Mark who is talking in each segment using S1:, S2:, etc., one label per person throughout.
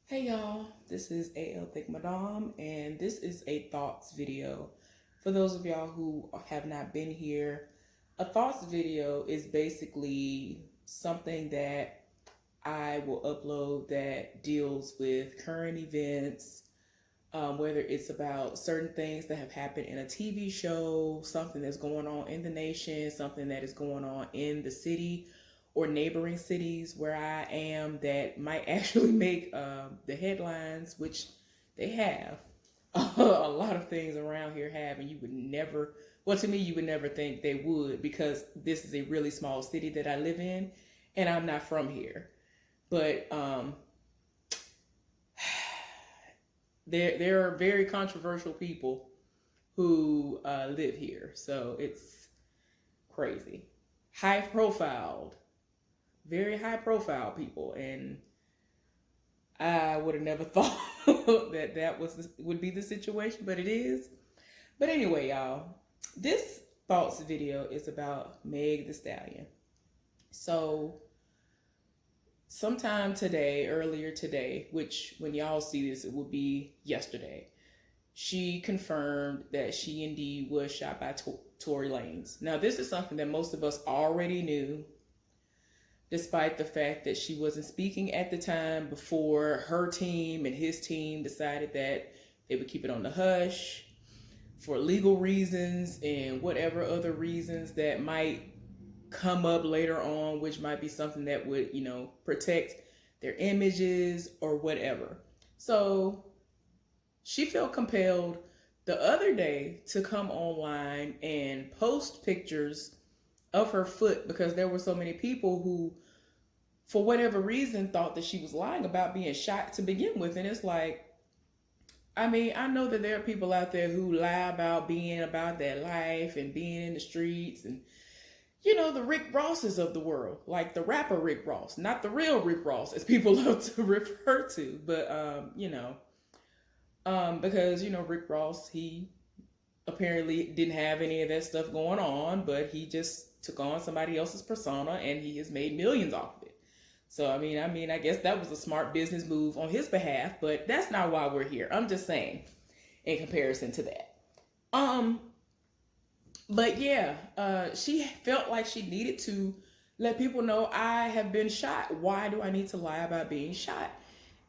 S1: Hey y'all, this is AL Thick Madame, and this is a thoughts video. For those of y'all who have not been here, a thoughts video is basically something that I will upload that deals with current events, whether it's about certain things that have happened in a TV show, something that's going on in the nation, something that is going on in the city or neighboring cities where I am that might actually make the headlines, which they have. A lot of things around here have, and you would never, well, to me, you would never think they would because this is a really small city that I live in, and I'm not from here. But there are very controversial people who live here, so it's crazy. High profiled, very high profile people, and I would have never thought that would be the situation, but it is. But anyway, y'all, this thoughts video is about Meg The Stallion. So sometime today, earlier today, which when y'all see this, it will be yesterday, she confirmed that she indeed was shot by Tory Lanez. Now, this is something that most of us already knew, despite the fact that she wasn't speaking at the time before her team and his team decided that they would keep it on the hush for legal reasons and whatever other reasons that might come up later on, which might be something that would, protect their images or whatever. So she felt compelled the other day to come online and post pictures of her foot because there were so many people who, for whatever reason, thought that she was lying about being shot to begin with. And it's like, I mean, I know that there are people out there who lie about being about their life and being in the streets and, the Rick Rosses of the world, like the rapper Rick Ross, not the real Rick Ross, as people love to refer to, but, because, Rick Ross, he apparently didn't have any of that stuff going on, but he just took on somebody else's persona and he has made millions off of it. So, I guess that was a smart business move on his behalf, but that's not why we're here. I'm just saying in comparison to that. But yeah, she felt like she needed to let people know I have been shot. Why do I need to lie about being shot?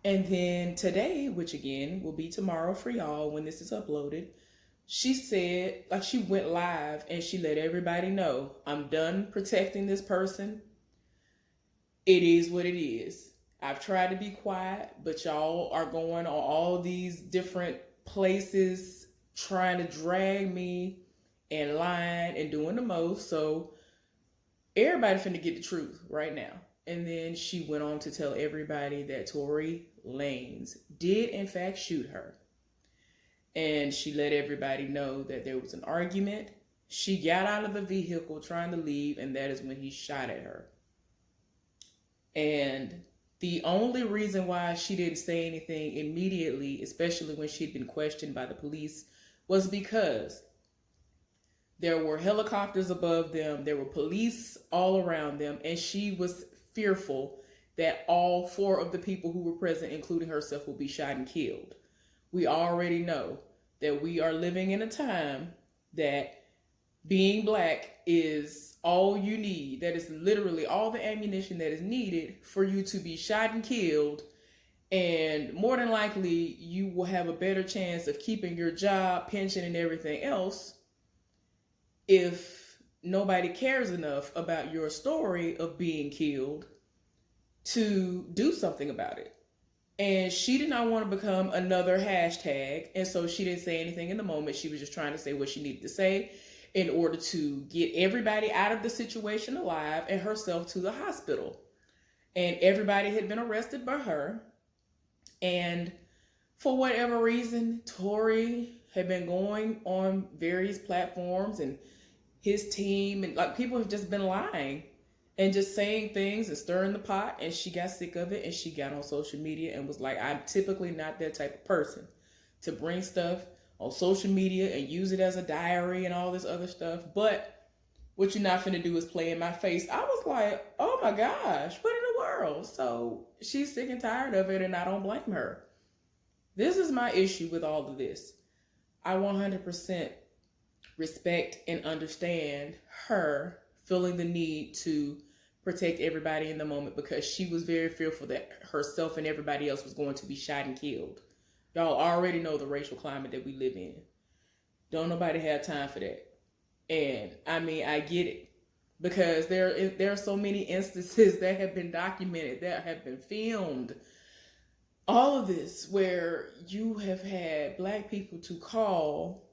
S1: And then today, which again will be tomorrow for y'all when this is uploaded, she said, like, she went live and she let everybody know, I'm done protecting this person. It is what it is. I've tried to be quiet, but y'all are going on all these different places trying to drag me and lying and doing the most. So everybody finna get the truth right now. And then she went on to tell everybody that Tory Lanez did in fact shoot her. And she let everybody know that there was an argument. She got out of the vehicle trying to leave, and that is when he shot at her. And the only reason why she didn't say anything immediately, especially when she'd been questioned by the police, was because there were helicopters above them, there were police all around them, and she was fearful that all four of the people who were present, including herself, will be shot and killed. We already know that we are living in a time that being black is all you need. That is literally all the ammunition that is needed for you to be shot and killed. And more than likely, you will have a better chance of keeping your job, pension, and everything else if nobody cares enough about your story of being killed to do something about it. And she did not want to become another hashtag. And so she didn't say anything in the moment. She was just trying to say what she needed to say in order to get everybody out of the situation alive and herself to the hospital. And everybody had been arrested by her. And for whatever reason, Tory had been going on various platforms and his team, and like, people have just been lying and just saying things and stirring the pot, and she got sick of it and she got on social media and was like, I'm typically not that type of person to bring stuff on social media and use it as a diary and all this other stuff, but what you're not finna do is play in my face. I was like, oh my gosh, what in the world. So she's sick and tired of it, and I don't blame her. This is my issue with all of this. I 100% respect and understand her feeling the need to protect everybody in the moment, because she was very fearful that herself and everybody else was going to be shot and killed. Y'all already know the racial climate that we live in. Don't nobody have time for that. And I mean, I get it, because there are so many instances that have been documented, that have been filmed. All of this where you have had Black people to call,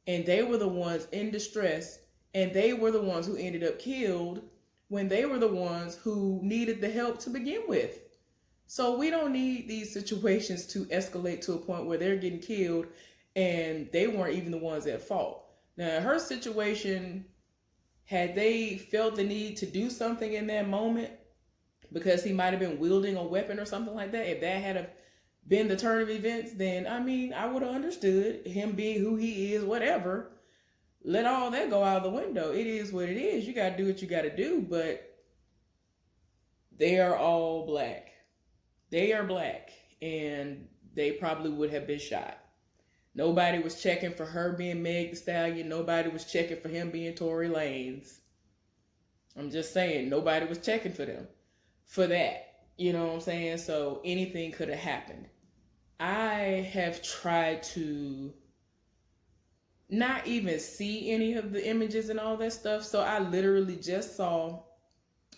S1: and they were the ones in distress, and they were the ones who ended up killed when they were the ones who needed the help to begin with. So we don't need these situations to escalate to a point where they're getting killed and they weren't even the ones at fault. Now, her situation, had they felt the need to do something in that moment, because he might have been wielding a weapon or something like that, if that had been the turn of events, then I mean, I would have understood him being who he is, whatever. Let all that go out of the window. It is what it is. You got to do what you got to do, but they are all Black. They are Black, and they probably would have been shot. Nobody was checking for her being Meg The Stallion. Nobody was checking for him being Tory Lanez. I'm just saying, nobody was checking for them for that. You know what I'm saying? So anything could have happened. I have tried to not even see any of the images and all that stuff. So I literally just saw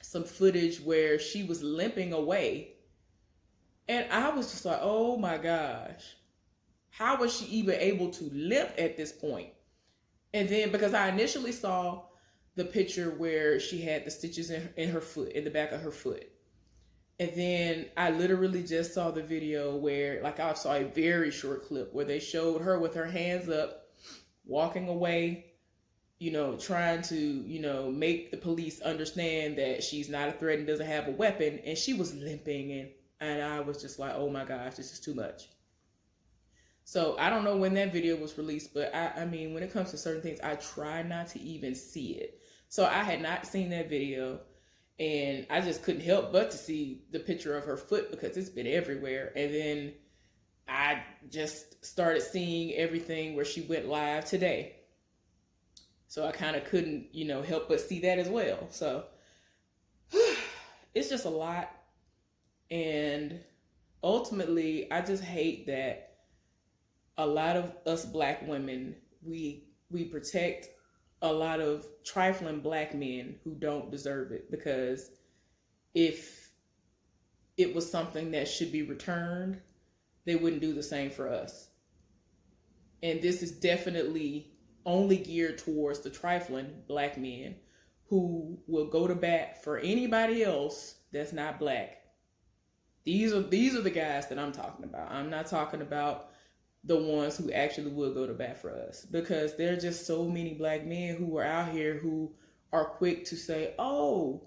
S1: some footage where she was limping away. And I was just like, oh my gosh. How was she even able to limp at this point? And then, because I initially saw the picture where she had the stitches in her foot, in the back of her foot. And then I literally just saw the video where, like, I saw a very short clip where they showed her with her hands up, walking away, you know, trying to, you know, make the police understand that she's not a threat and doesn't have a weapon. And she was limping, and I was just like, oh my gosh, this is too much. So I don't know when that video was released, but I mean, when it comes to certain things, I try not to even see it. So I had not seen that video, and I just couldn't help but to see the picture of her foot because it's been everywhere. And then I just started seeing everything where she went live today. So I kind of couldn't, you know, help but see that as well. So it's just a lot. And ultimately, I just hate that a lot of us Black women, we protect a lot of trifling Black men who don't deserve it, because if it was something that should be returned, they wouldn't do the same for us. And this is definitely only geared towards the trifling Black men who will go to bat for anybody else that's not Black. These are the guys that I'm talking about. I'm not talking about the ones who actually will go to bat for us, because there are just so many Black men who are out here who are quick to say, oh,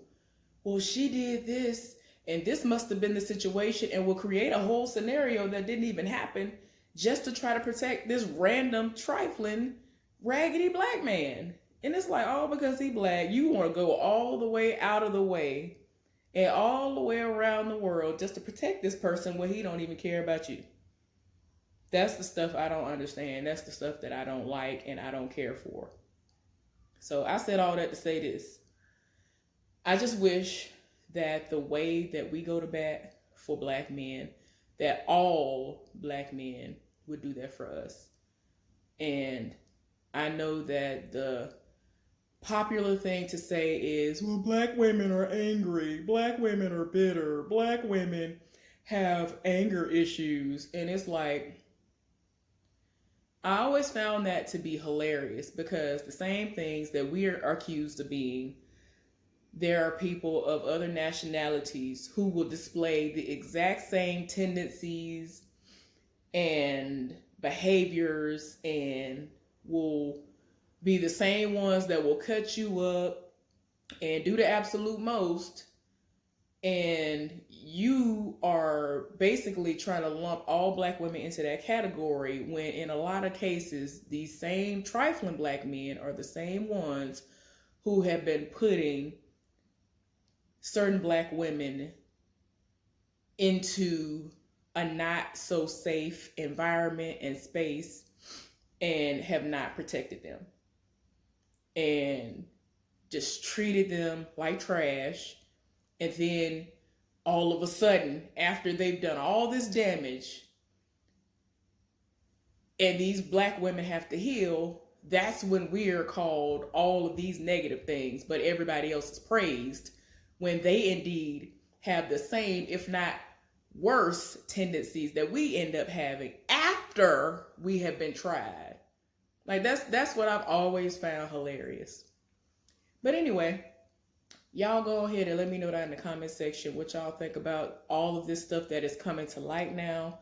S1: well, she did this and this must have been the situation, and will create a whole scenario that didn't even happen just to try to protect this random trifling raggedy Black man. And it's like, oh, because he Black, you want to go all the way out of the way and all the way around the world just to protect this person when he don't even care about you. That's the stuff I don't understand. That's the stuff that I don't like and I don't care for. So I said all that to say this. I just wish that the way that we go to bat for Black men, that all Black men would do that for us. And I know that the popular thing to say is, well, Black women are angry, Black women are bitter, Black women have anger issues. And it's like, I always found that to be hilarious, because the same things that we are accused of being, there are people of other nationalities who will display the exact same tendencies and behaviors, and will be the same ones that will cut you up and do the absolute most. And you are basically trying to lump all Black women into that category, when in a lot of cases, these same trifling Black men are the same ones who have been putting certain Black women into a not so safe environment and space and have not protected them and just treated them like trash. And then all of a sudden, after they've done all this damage and these black women have to heal, that's when we're called all of these negative things, but everybody else is praised when they indeed have the same, if not worse, tendencies that we end up having after we have been tried. Like that's what I've always found hilarious. But anyway, y'all go ahead and let me know down in the comment section what y'all think about all of this stuff that is coming to light now.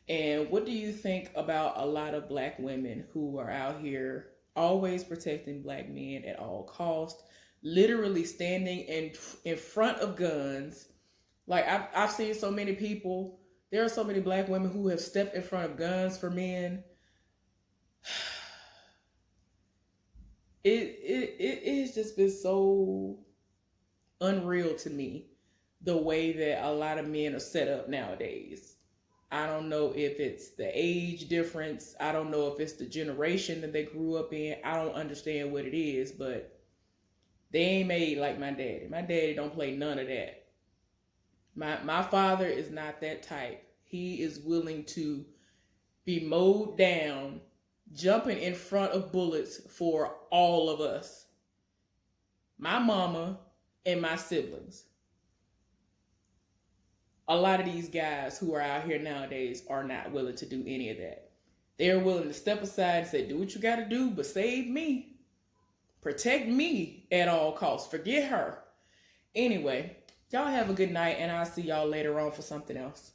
S1: And what do you think about a lot of black women who are out here always protecting black men at all costs, literally standing in front of guns? Like I've seen so many people, there are so many black women who have stepped in front of guns for men. It has just been so unreal to me the way that a lot of men are set up nowadays. I don't know if it's the age difference. I don't know if it's the generation that they grew up in. I don't understand what it is, but they ain't made like my daddy. My daddy don't play none of that. My father is not that type. He is willing to be mowed down, jumping in front of bullets for all of us. My mama and my siblings. A lot of these guys who are out here nowadays are not willing to do any of that. They're willing to step aside and say, do what you got to do, but save me. Protect me at all costs. Forget her. Anyway, y'all have a good night, and I'll see y'all later on for something else.